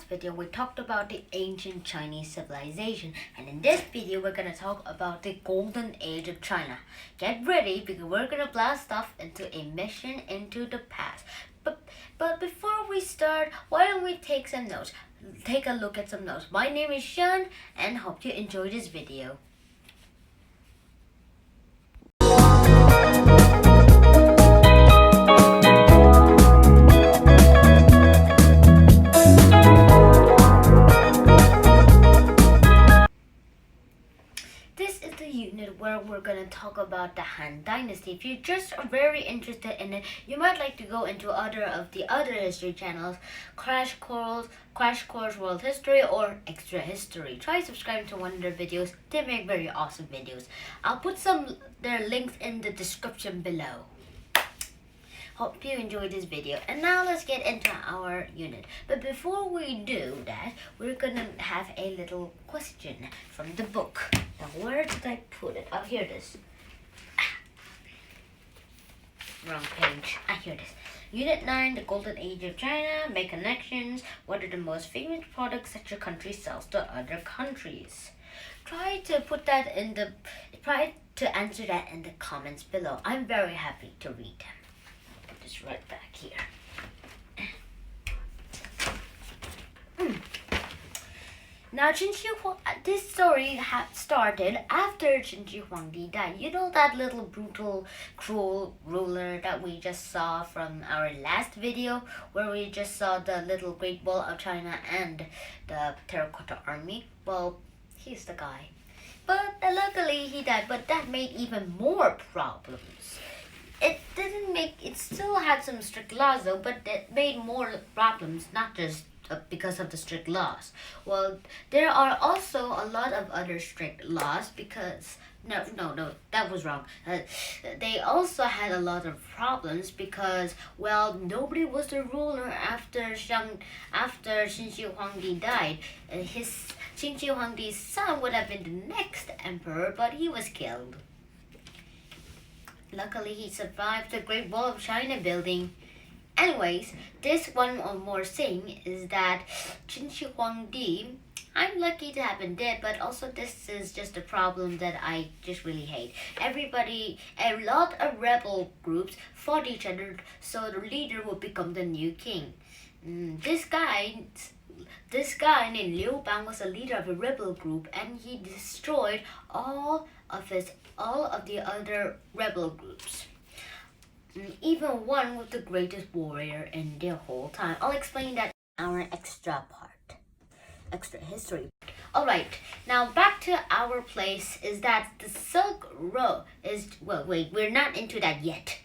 video, we talked about the ancient Chinese civilization, and in this video, we're gonna talk about the golden age of China. Get ready because we're gonna blast off into a mission into the past. But before we start, why don't we take some notes? Take a look at some notes. My name is Sean, and hope you enjoy this video. Unit where we're going to talk about the Han Dynasty. If you're just very interested in it, you might like to go into other history channels, Crash Course World History or Extra History. Try subscribing to one of their videos. They make very awesome videos. I'll put their links in the description below. Hope you enjoyed this video. And now let's get into our unit. But before we do that, we're gonna have a little question from the book. Now where did I put it? Oh, here it is. Wrong page. Here it is. Unit 9, the Golden Age of China. Make connections. What are the most famous products that your country sells to other countries? Try to answer that in the comments below. I'm very happy to read them. Right back here. Now, this story started after Qin Shi Huangdi died. You know that little brutal, cruel ruler that we just saw from our last video, where we just saw the little Great Wall of China and the Terracotta Army? Well, he's the guy. But luckily he died, but that made even more problems. It still had some strict laws though, but it made more problems, not just because of the strict laws. Well, there are also a lot of other strict laws because, no, that was wrong. They also had a lot of problems because, well, nobody was the ruler after Qin Shi Huangdi died. Qin Shi Huangdi's son would have been the next emperor, but he was killed. Luckily, he survived the Great Wall of China building. Anyways, this one more thing is that Qin Shi Huangdi, I'm lucky to have been dead, but also this is just a problem that I just really hate. A lot of rebel groups fought each other, so the leader would become the new king. This guy named Liu Bang was a leader of a rebel group, and he destroyed all of the other rebel groups. Even one was the greatest warrior in the whole time. I'll explain that in our extra history. Alright, now back to our place is that the Silk Road is, well, wait, we're not into that yet.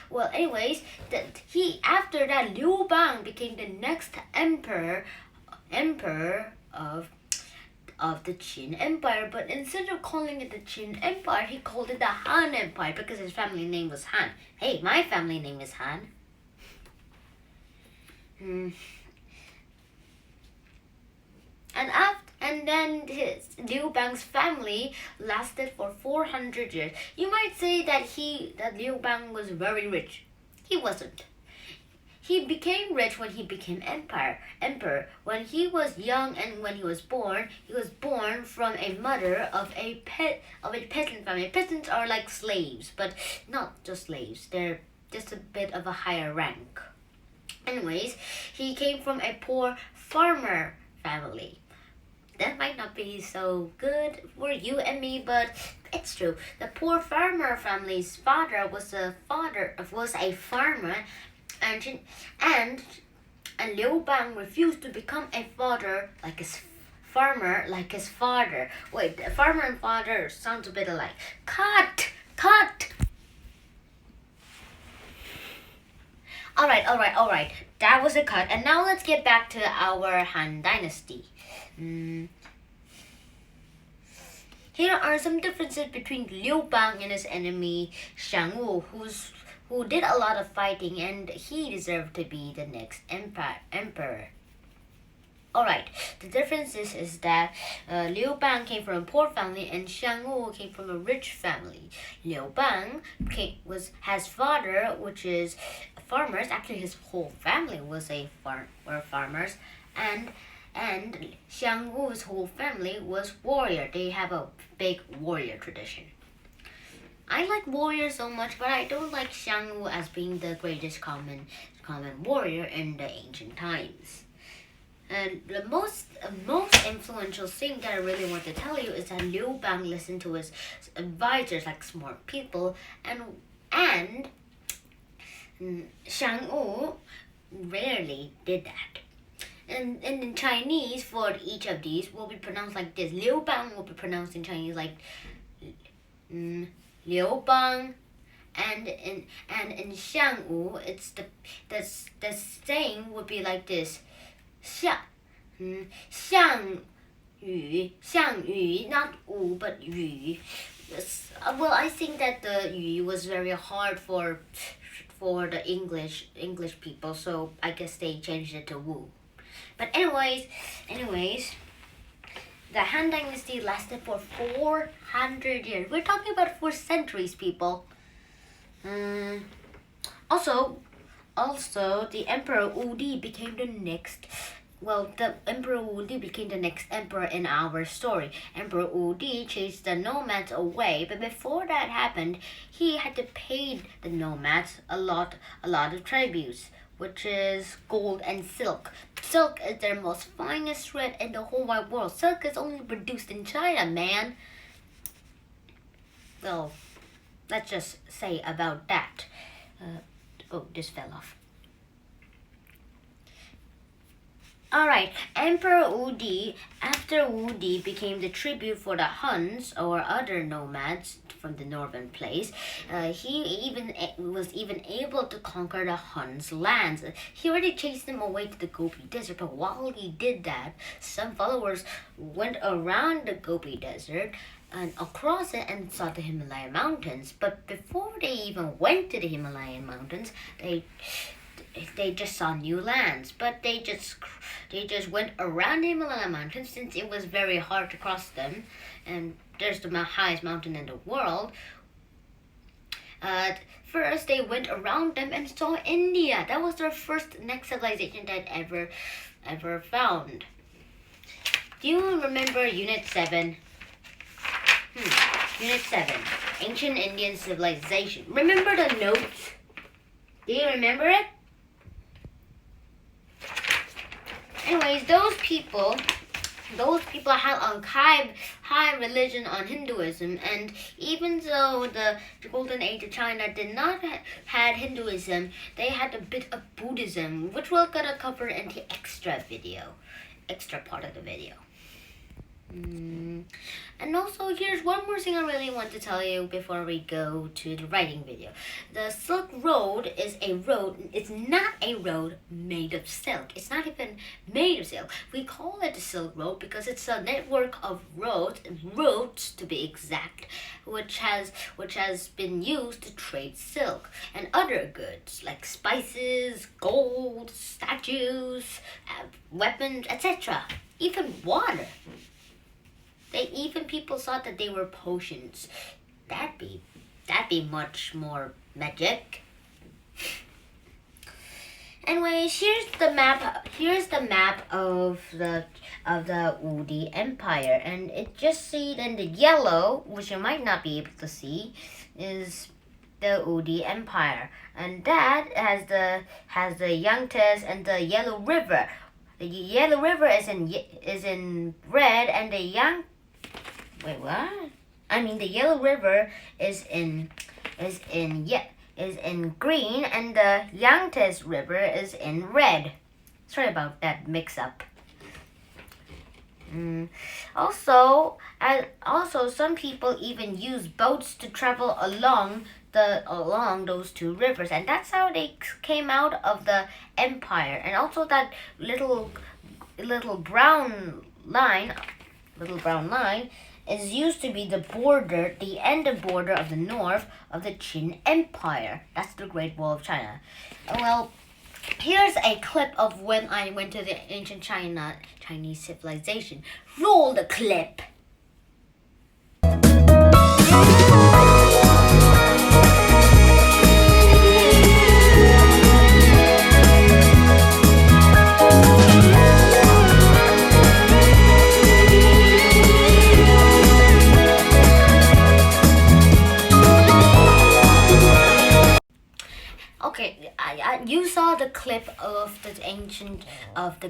Well, anyways, after that, Liu Bang became the next emperor of the Qin Empire, but instead of calling it the Qin Empire, he called it the Han Empire because his family name was Han. Hey, my family name is Han. And then Liu Bang's family lasted for 400 years. You might say that Liu Bang was very rich. He wasn't. He became rich when he became emperor. When he was young and when he was born from a mother of a peasant family. Peasants are like slaves, but not just slaves. They're just a bit of a higher rank. Anyways, he came from a poor farmer family. That might not be so good for you and me, but it's true. The poor farmer family's father was a farmer, and Liu Bang refused to become a farmer like his father. Wait, farmer and father sounds a bit alike. Cut. Alright. That was a cut. And now let's get back to our Han Dynasty. Here are some differences between Liu Bang and his enemy Shang Wu, who did a lot of fighting, and he deserved to be the next emperor. Alright, the difference is that Liu Bang came from a poor family and Xiang Wu came from a rich family. Liu Bang has father, which is farmers. Actually, his whole family were farmers, and Xiang Wu's whole family was warrior. They have a big warrior tradition. I like warriors so much, but I don't like Xiang Wu as being the greatest common warrior in the ancient times. And the most influential thing that I really want to tell you is that Liu Bang listened to his advisors, like smart people, and Xiang Wu rarely did that. And in Chinese, for each of these will be pronounced like this. Liu Bang will be pronounced in Chinese like Liu Bang, and in Xiang Wu, it's the saying would be like this. 项羽, not Wu, but Yu. Well, I think that the Yu was very hard for the English people, so I guess they changed it to Wu. But anyways, the Han Dynasty lasted for 400 years. We're talking about 4 centuries, people. Also, the Emperor Wudi became the next. Well, the Emperor Wudi became the next emperor in our story. Emperor Wudi chased the nomads away, but before that happened, he had to pay the nomads a lot of tributes, which is gold and silk. Silk is their most finest thread in the whole wide world. Silk is only produced in China, man. Well, let's just say about that. Oh, this fell off. Alright, Emperor Wudi, after Wudi became the tribute for the Huns or other nomads from the northern place, he was even able to conquer the Huns' lands. He already chased them away to the Gobi Desert, but while he did that, some followers went around the Gobi Desert and across it and saw the Himalayan mountains. But before they even went to the Himalayan mountains, they just saw new lands, but they just went around the Himalayan mountains since it was very hard to cross them, and there's the highest mountain in the world. First, they went around them and saw India. That was their first next civilization that ever found. Do you remember Unit 7? Unit 7, Ancient Indian Civilization. Remember the notes? Do you remember it? Anyways, those people had a high religion on Hinduism, and even though the Golden Age of China did not had Hinduism, they had a bit of Buddhism, which we're gonna cover in the extra part of the video. And also, here's one more thing I really want to tell you before we go to the writing video. The Silk Road is a road. It's not a road made of silk. It's not even made of silk. We call it the Silk Road because it's a network of roads to be exact, which has been used to trade silk and other goods like spices, gold, statues, weapons, etc. Even water. People thought that they were potions. That'd be much more magic. Anyways, here's the map. Here's the map of the Wudi Empire, and it just see in the yellow, which you might not be able to see, is the Wudi Empire, and that has the Yangtze and the Yellow River. The Yellow River is in red, and the the Yellow River is in green, and the Yangtze River is in red. Sorry about that mix-up. Also, some people even use boats to travel along those two rivers, and that's how they came out of the empire. And also that little brown line is used to be the end border of the north of the Qin Empire. That's the Great Wall of China. Well, Here's a clip of when I went to the ancient Chinese civilization. Roll the clip. Okay, you saw the clip of the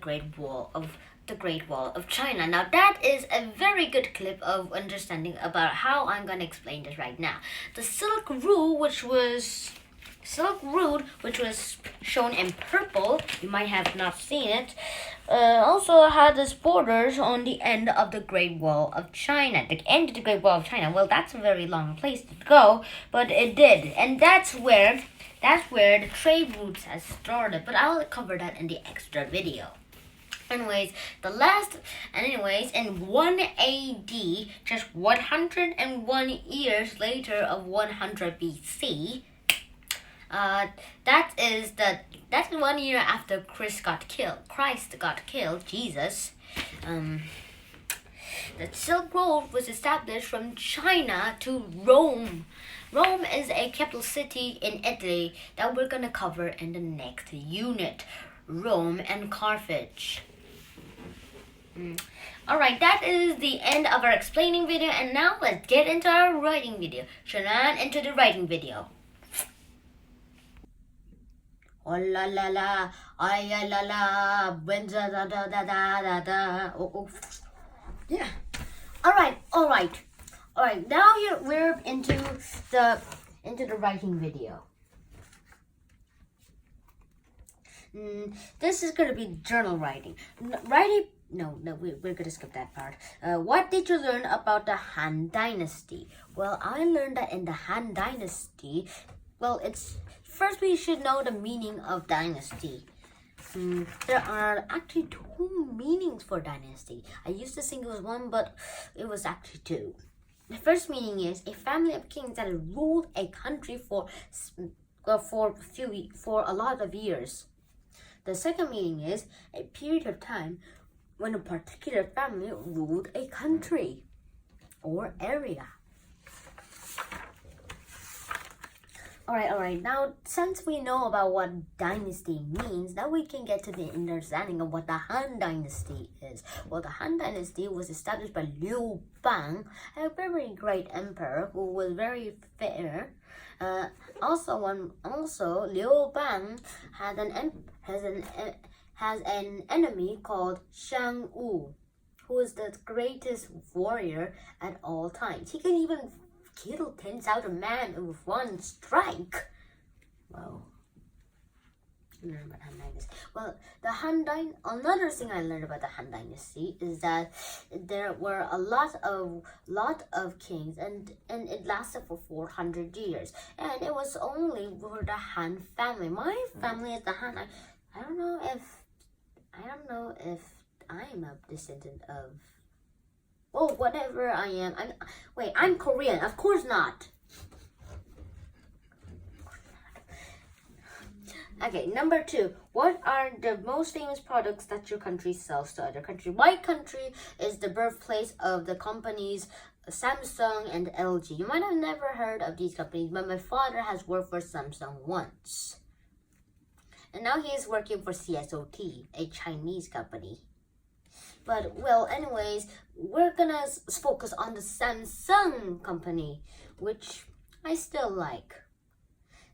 Great Wall of China. Now that is a very good clip of understanding about how I'm gonna explain this right now. The Silk Road, which was shown in purple, you might have not seen it, also had its borders on the end of the Great Wall of China. The end of the Great Wall of China. Well, that's a very long place to go, but it did, and that's where the trade routes has started. But I'll cover that in the extra video. Anyways, in 1 AD, just 101 years later of 100 BC, that's 1 year after Christ got killed, Jesus. The Silk Road was established from China to Rome. Rome is a capital city in Italy that we're gonna cover in the next unit. Rome and Carthage. Alright, that is the end of our explaining video, and now let's get into our writing video. Shannon, into the writing video. Oh la la la, ay la la, da da da da da da. Oh. Yeah. Alright. Now we're into the writing video. This is gonna be journal writing. We're gonna skip that part. What did you learn about the Han Dynasty? Well, I learned that in the Han Dynasty, first we should know the meaning of dynasty. There are actually two meanings for dynasty. I used to think it was one, but it was actually two. The first meaning is a family of kings that ruled a country for a lot of years. The second meaning is a period of time when a particular family ruled a country or area. Alright, now since we know about what dynasty means, now we can get to the understanding of what the Han Dynasty is. Well, the Han Dynasty was established by Liu Bang, a very great emperor who was very fair. Also, Liu Bang has an enemy called Shang Wu, who is the greatest warrior at all times. He can even kill 10,000 men with one strike. Wow. Well, another thing I learned about the Han Dynasty is that there were a lot of kings, and it lasted for 400 years, and it was only for the Han family. My family is the Han. I don't know if I'm a descendant of. Oh, whatever I am. I'm Korean. Of course not. Okay, number 2. What are the most famous products that your country sells to other countries? My country is the birthplace of the companies Samsung and LG. You might have never heard of these companies, but my father has worked for Samsung once. And now he is working for CSOT, a Chinese company. But, anyways, we're gonna focus on the Samsung company, which I still like.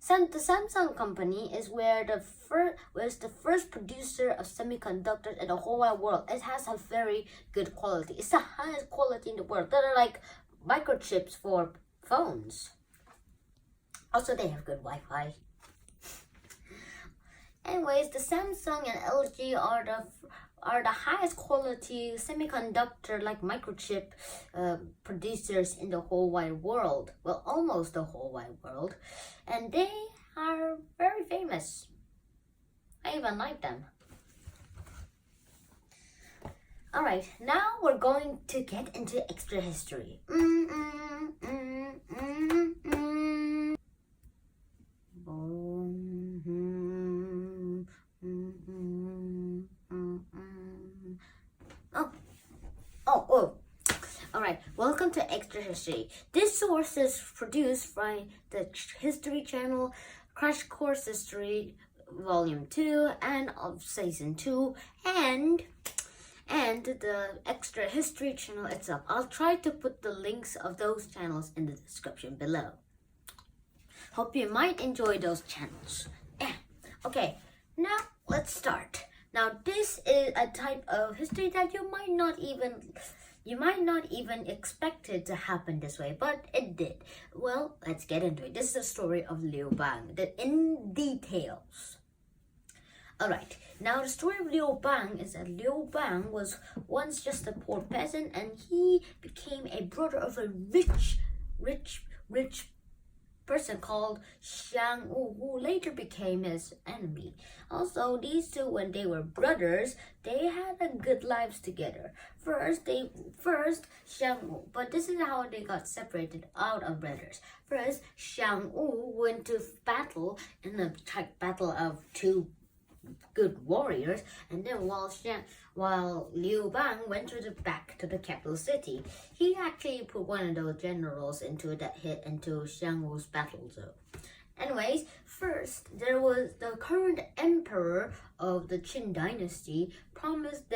The Samsung company is was the first producer of semiconductors in the whole wide world. It has a very good quality. It's the highest quality in the world. They're like microchips for phones. Also, they have good Wi-Fi. Anyways, the Samsung and LG are the highest quality semiconductor, like microchip producers in the whole wide world. Well, almost the whole wide world. And they are very famous. I even like them. Alright, now we're going to get into extra history. the Extra History. This source is produced by the History Channel, Crash Course History Volume 2 and of Season 2 and the Extra History Channel itself. I'll try to put the links of those channels in the description below. Hope you might enjoy those channels. Okay, now let's start. Now this is a type of history that you might not even expect it to happen this way, but it did. Well, let's get into it. This is the story of Liu Bang, in details. Alright, now the story of Liu Bang is that Liu Bang was once just a poor peasant, and he became a brother of a rich person called Xiang Wu, who later became his enemy. Also, these two, when they were brothers, they had a good lives together. First Xiang Wu, but this is how they got separated out of brothers. First, Xiang Wu went to battle in a battle of two good warriors, and then while Liu Bang went back to the capital city, he actually put one of those generals into Xiang Wu's battle zone. Anyways, first there was the current emperor of the Qin dynasty promised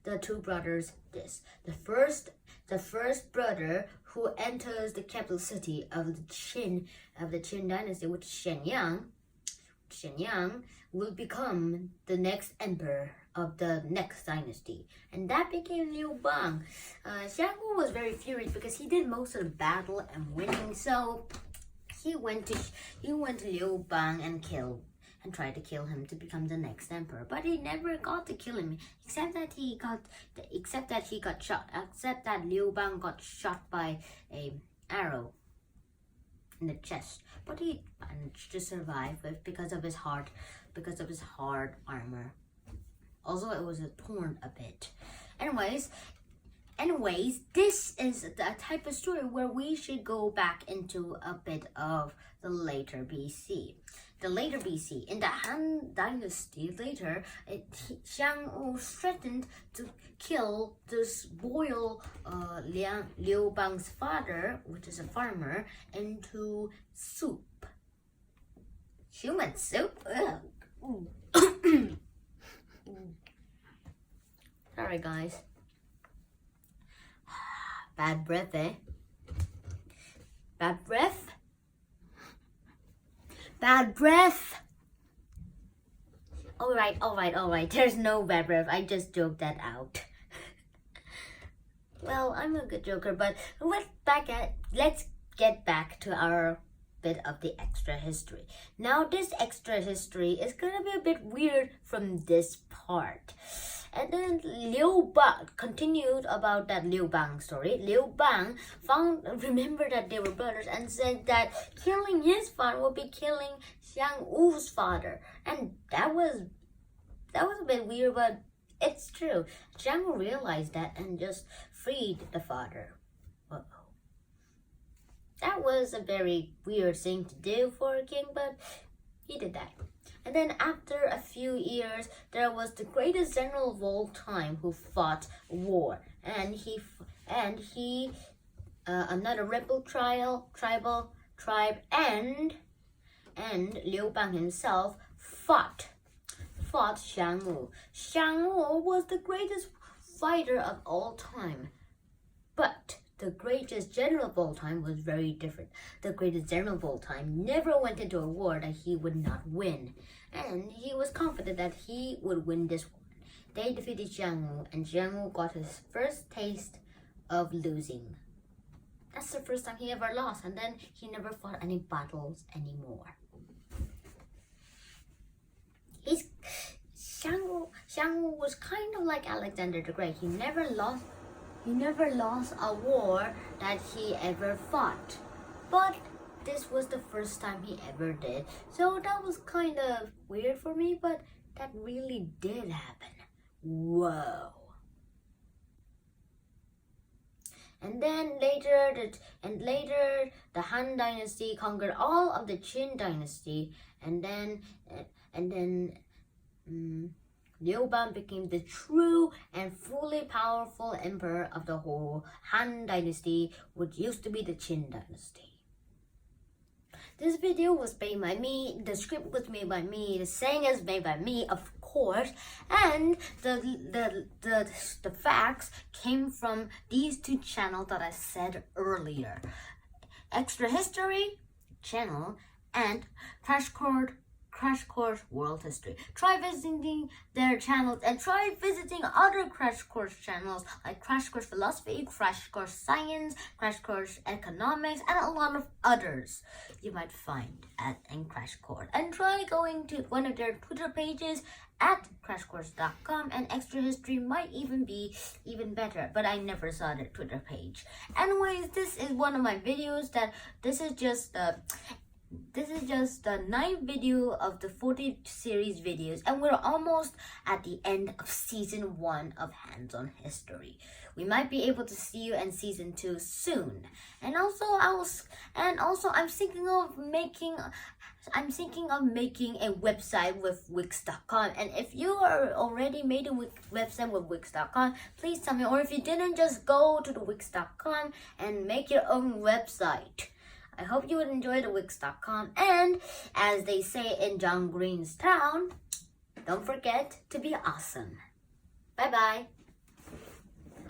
the two brothers this. The first brother who enters the capital city of the Qin dynasty, which is Shenyang, will become the next emperor of the next dynasty, and that became Liu Bang. Xiang Wu was very furious because he did most of the battle and winning, so he went to Liu Bang and tried to kill him to become the next emperor. But he never got to kill him, except that Liu Bang got shot by an arrow in the chest, but he managed to survive because of his hard armor. Also, it was torn a bit. Anyways, this is the type of story where we should go back into a bit of the later BC. In the Han Dynasty, Xiang Wu threatened to kill this royal Liu Bang's father, which is a farmer, into soup. Human soup? Sorry, guys. Bad breath, eh? Bad breath? Bad breath! Alright. There's no bad breath. I just joked that out. Well, I'm a good joker, but let's get back to our bit of the extra history. Now, this extra history is gonna be a bit weird from this part. And then Liu Bang continued about that Liu Bang story. Liu Bang remembered that they were brothers and said that killing his father would be killing Xiang Wu's father. And that was a bit weird, but it's true. Xiang Wu realized that and just freed the father. That was a very weird thing to do for a king, but he did that. And then after a few years, there was the greatest general of all time who fought war, and another rebel tribe, and Liu Bang himself fought Xiang Wu. Xiang Wu was the greatest fighter of all time, but the greatest general of all time was very different. The greatest general of all time never went into a war that he would not win, and he was confident that he would win this war. They defeated Xiang Wu, and Xiang Wu got his first taste of losing. That's the first time he ever lost, and then he never fought any battles anymore. Xiang Wu was kind of like Alexander the Great. He never lost a war that he ever fought. But this was the first time he ever did. So that was kind of weird for me, but that really did happen. Whoa. And then later the Han dynasty conquered all of the Qin dynasty, and then Liu Bang became the true and fully powerful emperor of the whole Han Dynasty, which used to be the Qin Dynasty. This video was made by me, the script was made by me, the saying is made by me, of course, and the facts came from these two channels that I said earlier. Extra History channel and Crash Course World History. Try visiting their channels and try visiting other Crash Course channels like Crash Course Philosophy, Crash Course Science, Crash Course Economics, and a lot of others you might find in Crash Course. And try going to one of their Twitter pages at crashcourse.com, and Extra History might even be even better, but I never saw their Twitter page. Anyways, this is one of my videos this is just the 9th video of the 40 series videos, and we're almost at the end of season 1 of Hands-on History. We might be able to see you in season 2 soon. And also I'm thinking of making a website with Wix.com. And if you are already made a website with Wix.com, please tell me. Or if you didn't, just go to the Wix.com and make your own website. I hope you would enjoy the Wix.com, and as they say in John Green's town, don't forget to be awesome. Bye bye.